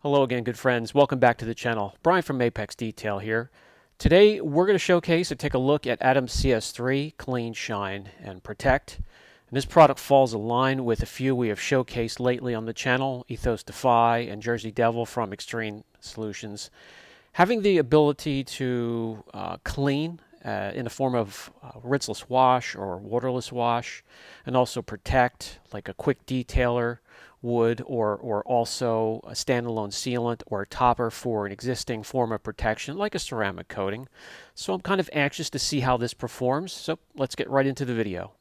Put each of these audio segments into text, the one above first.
Hello again, good friends. Welcome back to the channel. Brian from Apex Detail here. Today we're going to showcase and take a look at Adams CS3 Clean, Shine, and Protect. And this product falls in line with a few we have showcased lately on the channel, Ethos Defy and Jersey Devil from Extreme Solutions. Having the ability to clean in the form of rinseless wash or waterless wash, and also protect like a quick detailer would, or also a standalone sealant or a topper for an existing form of protection like a ceramic coating. So I'm kind of anxious to see how this performs, so let's get right into the video.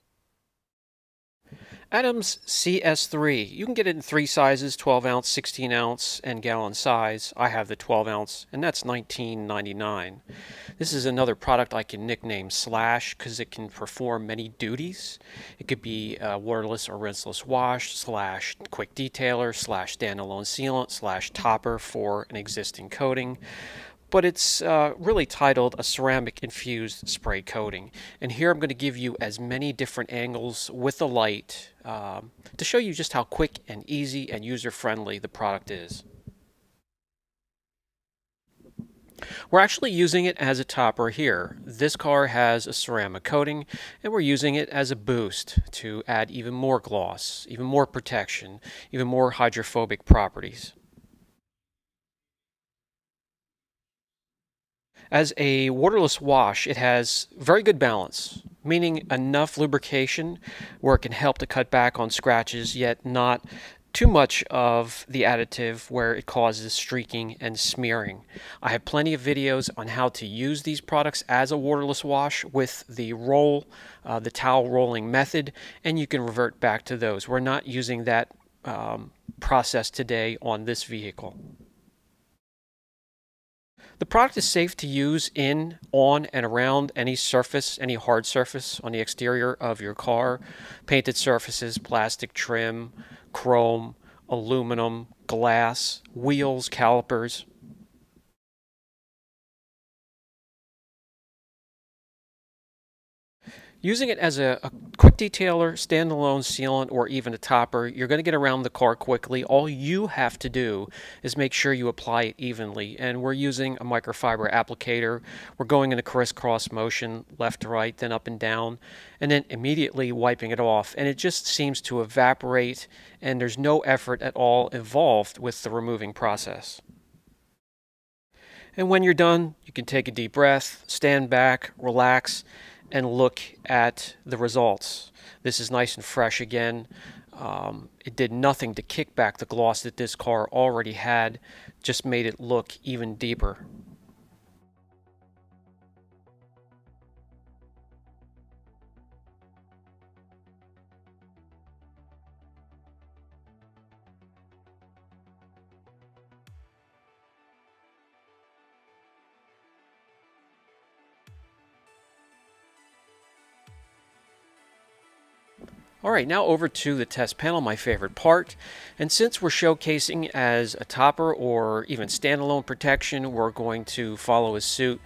Adams CS3, you can get it in three sizes, 12 ounce, 16 ounce, and gallon size. I have the 12 ounce, and that's $19.99. This is another product I can nickname Slash because it can perform many duties. It could be waterless or rinseless wash, slash quick detailer, slash standalone sealant, slash topper for an existing coating. But it's really titled a ceramic infused spray coating. And here I'm going to give you as many different angles with the light to show you just how quick and easy and user-friendly the product is. We're actually using it as a topper here. This car has a ceramic coating, and we're using it as a boost to add even more gloss, even more protection, even more hydrophobic properties. As a waterless wash, it has very good balance, meaning enough lubrication where it can help to cut back on scratches, yet not too much of the additive where it causes streaking and smearing. I have plenty of videos on how to use these products as a waterless wash with the the towel rolling method, and you can revert back to those. We're not using that process today on this vehicle. The product is safe to use in, on, and around any surface, any hard surface on the exterior of your car. Painted surfaces, plastic trim, chrome, aluminum, glass, wheels, calipers. Using it as a quick detailer, standalone sealant, or even a topper, you're going to get around the car quickly. All you have to do is make sure you apply it evenly. And we're using a microfiber applicator. We're going in a crisscross motion, left to right, then up and down, and then immediately wiping it off. And it just seems to evaporate, and there's no effort at all involved with the removing process. And when you're done, you can take a deep breath, stand back, relax, and look at the results. This is nice and fresh again. It did nothing to kick back the gloss that this car already had, just made it look even deeper. Alright, now over to the test panel, my favorite part. And since we're showcasing as a topper or even standalone protection, we're going to follow a suit.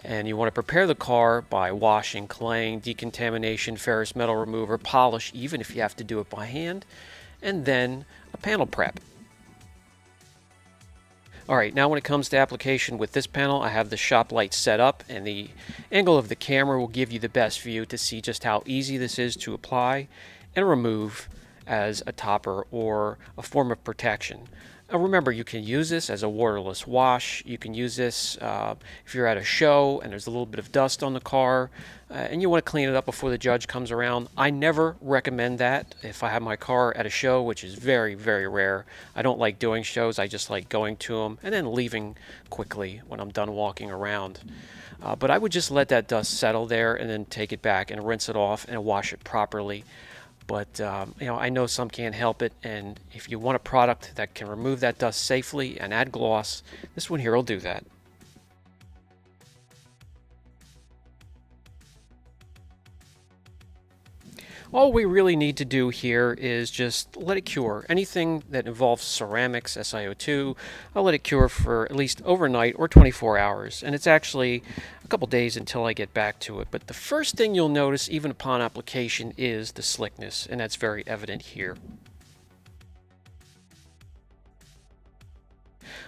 And you want to prepare the car by washing, claying, decontamination, ferrous metal remover, polish, even if you have to do it by hand, and then a panel prep. Alright, now when it comes to application with this panel, I have the shop light set up, and the angle of the camera will give you the best view to see just how easy this is to apply and remove as a topper or a form of protection. Remember, you can use this as a waterless wash. You can use this if you're at a show and there's a little bit of dust on the car and you want to clean it up before the judge comes around. I never recommend that if I have my car at a show, which is very, very rare. I don't like doing shows. I just like going to them and then leaving quickly when I'm done walking around. But I would just let that dust settle there and then take it back and rinse it off and wash it properly. But you know, I know some can't help it, and if you want a product that can remove that dust safely and add gloss, this one here will do that. All we really need to do here is just let it cure. Anything that involves ceramics, SiO2, I'll let it cure for at least overnight or 24 hours. And it's actually a couple days until I get back to it. But the first thing you'll notice, even upon application, is the slickness, and that's very evident here.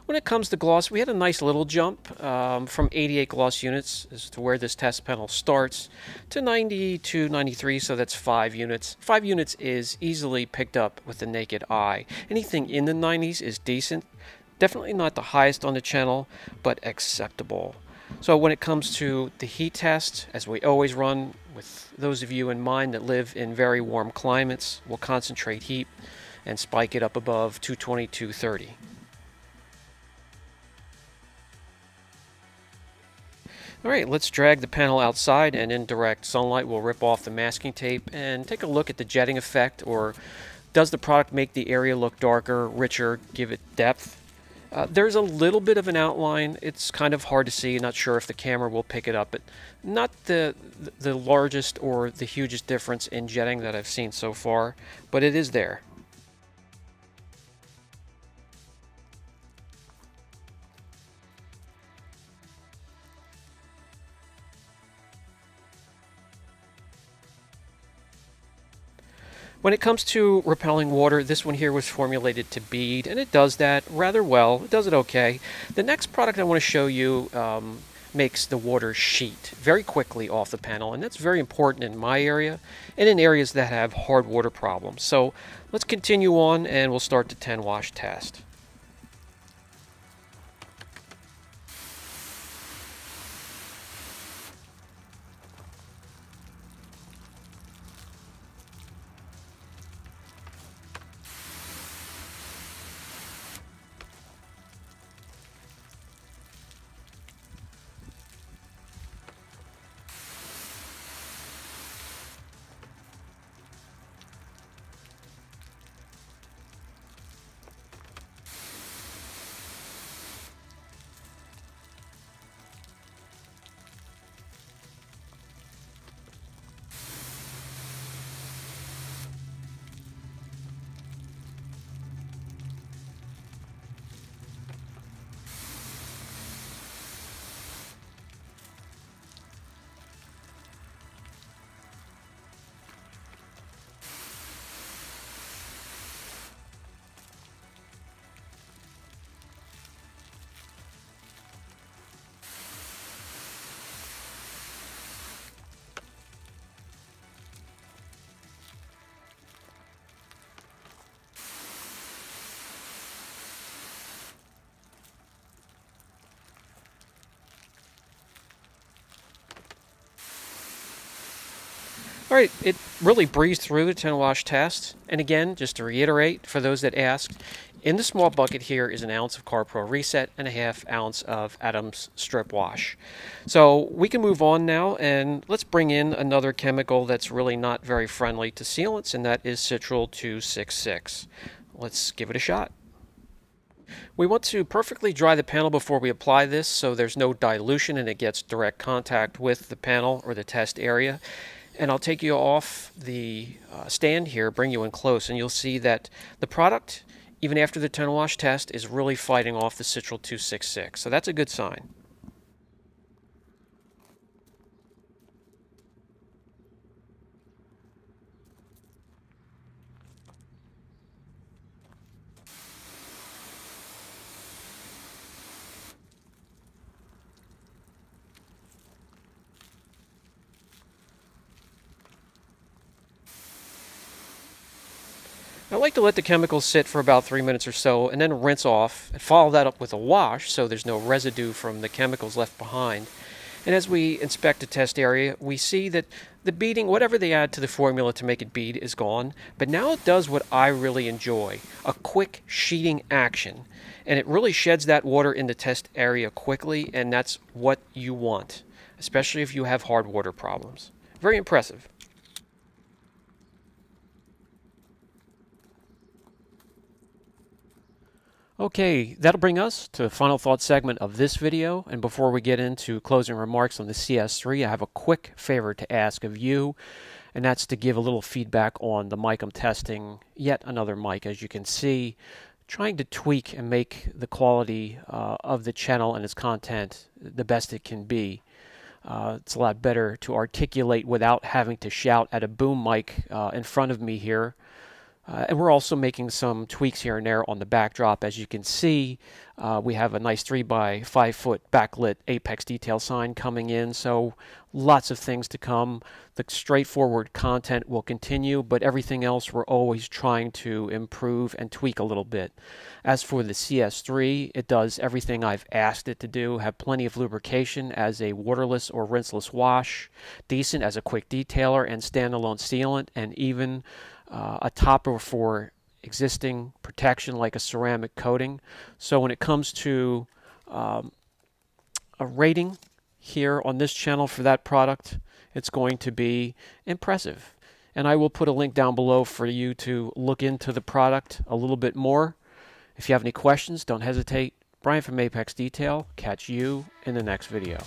When it comes to gloss, we had a nice little jump from 88 gloss units as to where this test panel starts to 90 to 93, so that's 5 units. 5 units is easily picked up with the naked eye. Anything in the 90s is decent. Definitely not the highest on the channel, but acceptable. So when it comes to the heat test, as we always run, with those of you in mind that live in very warm climates, we'll concentrate heat and spike it up above 220, 230. Alright, let's drag the panel outside, and in direct sunlight we'll rip off the masking tape and take a look at the jetting effect, or does the product make the area look darker, richer, give it depth? There's a little bit of an outline. It's kind of hard to see. Not sure if the camera will pick it up, but not the largest or the hugest difference in jetting that I've seen so far, but it is there. When it comes to repelling water, this one here was formulated to bead, and it does that rather well. It does it okay. The next product I want to show you makes the water sheet very quickly off the panel, and that's very important in my area and in areas that have hard water problems. So let's continue on, and we'll start the 10 wash test. All right, it really breezed through the 10 wash test. And again, just to reiterate, for those that asked, in the small bucket here is an ounce of CarPro Reset and a ½ ounce of Adams Strip Wash. So we can move on now, and let's bring in another chemical that's really not very friendly to sealants, and that is Citral 266. Let's give it a shot. We want to perfectly dry the panel before we apply this, so there's no dilution and it gets direct contact with the panel or the test area. And I'll take you off the stand here, bring you in close, and you'll see that the product, even after the 10 wash test, is really fighting off the Citral 266. So that's a good sign. I like to let the chemicals sit for about 3 minutes or so and then rinse off and follow that up with a wash so there's no residue from the chemicals left behind. And as we inspect the test area, we see that the beading, whatever they add to the formula to make it bead, is gone. But now it does what I really enjoy, a quick sheeting action. And it really sheds that water in the test area quickly, and that's what you want, especially if you have hard water problems. Very impressive. Okay, that'll bring us to the final thought segment of this video, and before we get into closing remarks on the CS3, I have a quick favor to ask of you, and that's to give a little feedback on the mic I'm testing. Yet another mic, as you can see, trying to tweak and make the quality of the channel and its content the best it can be. It's a lot better to articulate without having to shout at a boom mic in front of me here. And we're also making some tweaks here and there on the backdrop. As you can see, we have a nice 3x5 foot backlit apex detail sign coming in, so lots of things to come. The straightforward content will continue, but everything else we're always trying to improve and tweak a little bit. As for the CS3, it does everything I've asked it to do. Have plenty of lubrication as a waterless or rinseless wash, decent as a quick detailer and standalone sealant, and even a topper for existing protection like a ceramic coating. So when it comes to a rating here on this channel for that product, it's going to be impressive. And I will put a link down below for you to look into the product a little bit more. If you have any questions, don't hesitate. Brian from Apex Detail. Catch you in the next video.